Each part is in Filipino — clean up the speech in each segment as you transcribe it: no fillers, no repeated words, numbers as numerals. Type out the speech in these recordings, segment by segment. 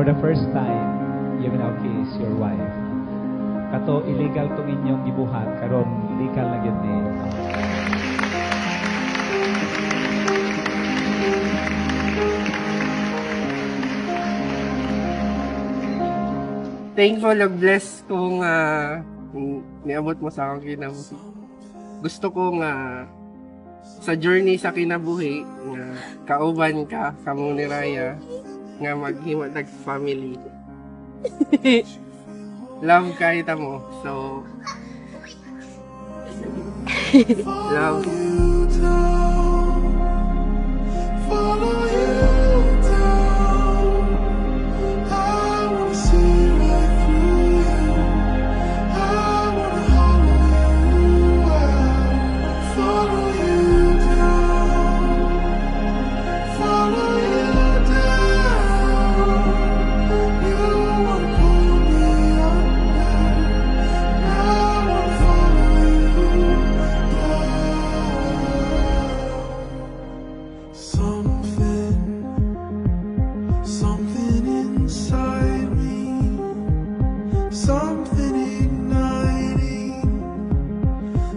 the first time, you will now kiss your wife. Kato illegal tong inyong gibuhat, karon legal na gyud ni. Thankful og blessed kung niabot mo sa akong kinabuhi. Gusto ko nga sa journey sa kinabuhi nga kauban ka kamo ni Raya nga maghimo tag family. Love kahit mo. So love. Something inside me, something igniting,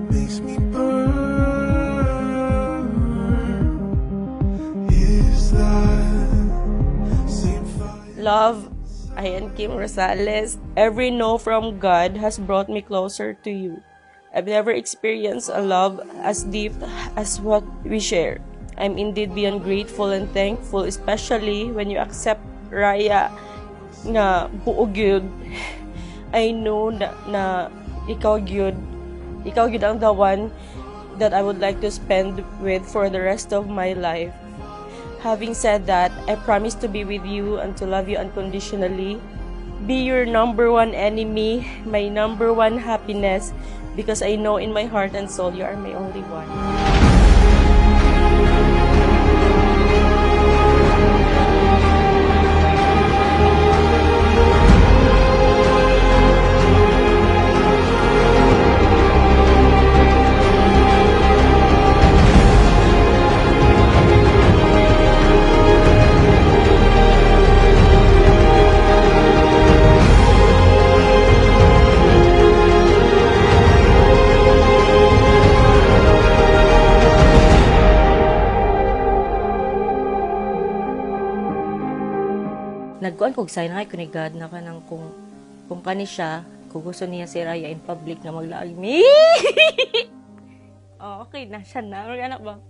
makes me burn. Is that same fire? Love, I am Kim Rosales. Every no from God has brought me closer to you. I've never experienced a love as deep as what we share. I'm indeed beyond grateful and thankful, especially when you accept Raya nga buog yun. I know na ikaw yun ang the one that I would like to spend with for the rest of my life. Having said that, I promise to be with you and to love you unconditionally, be your number one enemy, my number one happiness, because I know in my heart and soul you are my only one. Nagkuhan kog sign hi kung ni God na kanang kung kani siya, kung gusto niya si Raya in public nga maglaag me. Oh, okay na siya na. May anak ba?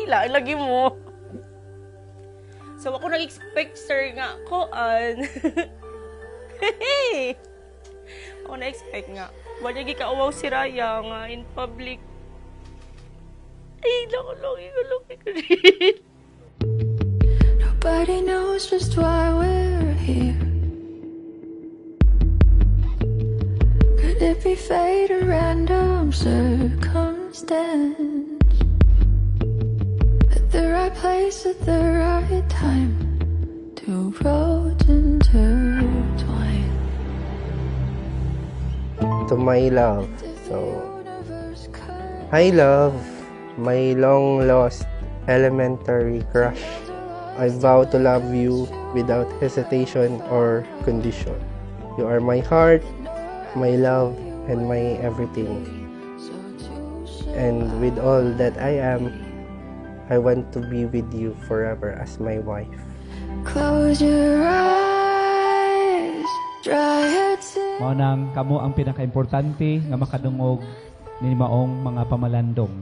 Lagi mo. So ako nag-expect sir nga koan. Ako na-expect nga. Wala gi kauwaw si Raya nga in public. Ay, laki ko rin. Nobody knows just why we're here. Could it be fate or random circumstance? At the right place at the right time, two roads intertwine. To my love. So hi love, my long lost elementary crush. I vow to love you without hesitation or condition. You are my heart, my love, and my everything. And with all that I am, I want to be with you forever as my wife. Close your eyes, dry your tears. Mao nang kamo ang pinakaimportante nga makadungog ni maong mga pamalandong.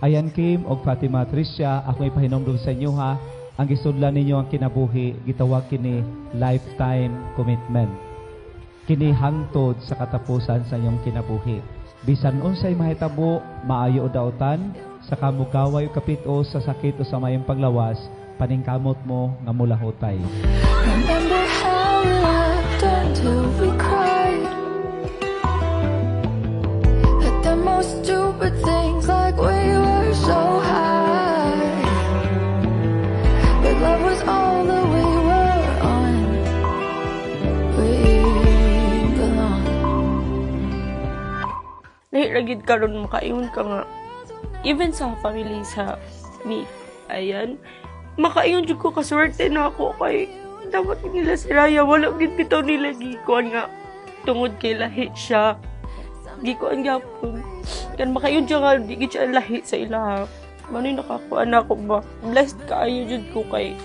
Ayan Kim og Fatima Tricia, ako ipahinomdom sa inyo ha. Ang gisudlan ninyo ang kinabuhi, gitawag kini lifetime commitment. Kini hangtod sa katapusan sa inyong kinabuhi. Bisan unsay mahitabo, maayo o dautan, sa kamugaway o kapit-o sa sakit o sa mayong paglawas, paningkamot mo nga mulahutay. Remember how we laughed until we cried. At the most stupid things, like we were so high. But love was all that we were on. We belong. Nahiragid karon makaingon ka nga. Even sa family sa me, ayan, makaingon jud ko kaswerte na ako kay dapat nila si Raya, wala gid bitaw nila gikuan nga tungod kay lahi siya. Gikuan gyapon. Kan makayon siya nga di gid siya lahi sa ilaha. Manoy nakakuan ako ba? Blessed kaayo jud ko kay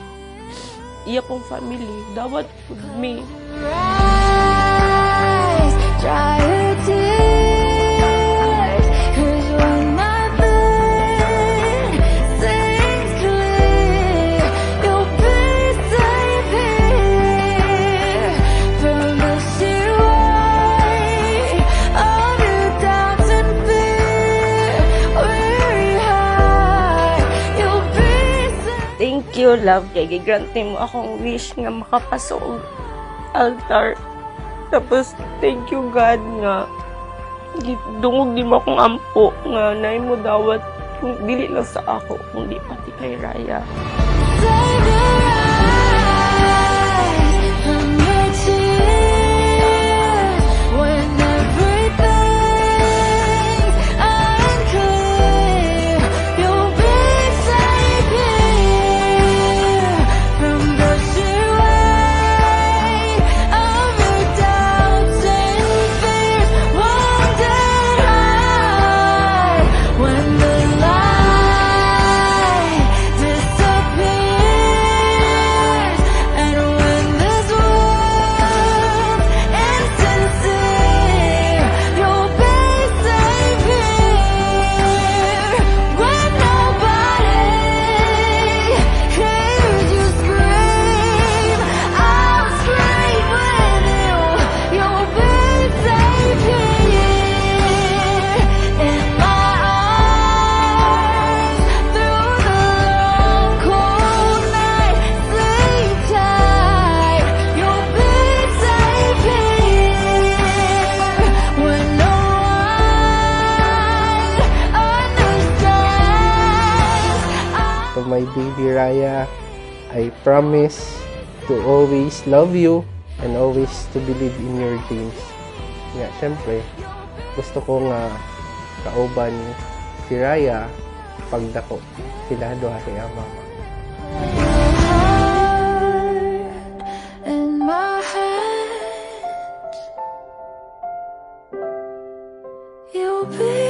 iya kong family. Dapat with me. Rise, dry your tears, 'cause when my blood sings clear, you'll be safe here from the sea wave of your doubts and fear. Weary heart, you'll be safe. Thank you, love. Kay gigrant mo akong wish nga makapasok og altar. Tapos, thank you, God, nga dungog di mo akong ampo nga naay mo dawat kung dili lang sa ako, kung di pati kay Raya. Save your eyes from your tears when everything's unclear. You'll be safe here from the sheer weight of your doubts and fears. Wanted high when the light disappears, and when this world's insincere, you'll be safe here when nobody hears you scream. I'll scream with you. You'll be safe here in my arms through the long cold night. Sleep tight. You'll be safe here when no one understands. To my baby Raya, I promise to always love you and always to believe in your dreams. Nga, syempre, gusto ko nga kauban si Raya pagdako sila duha sa iyang mama. In my hands, you'll be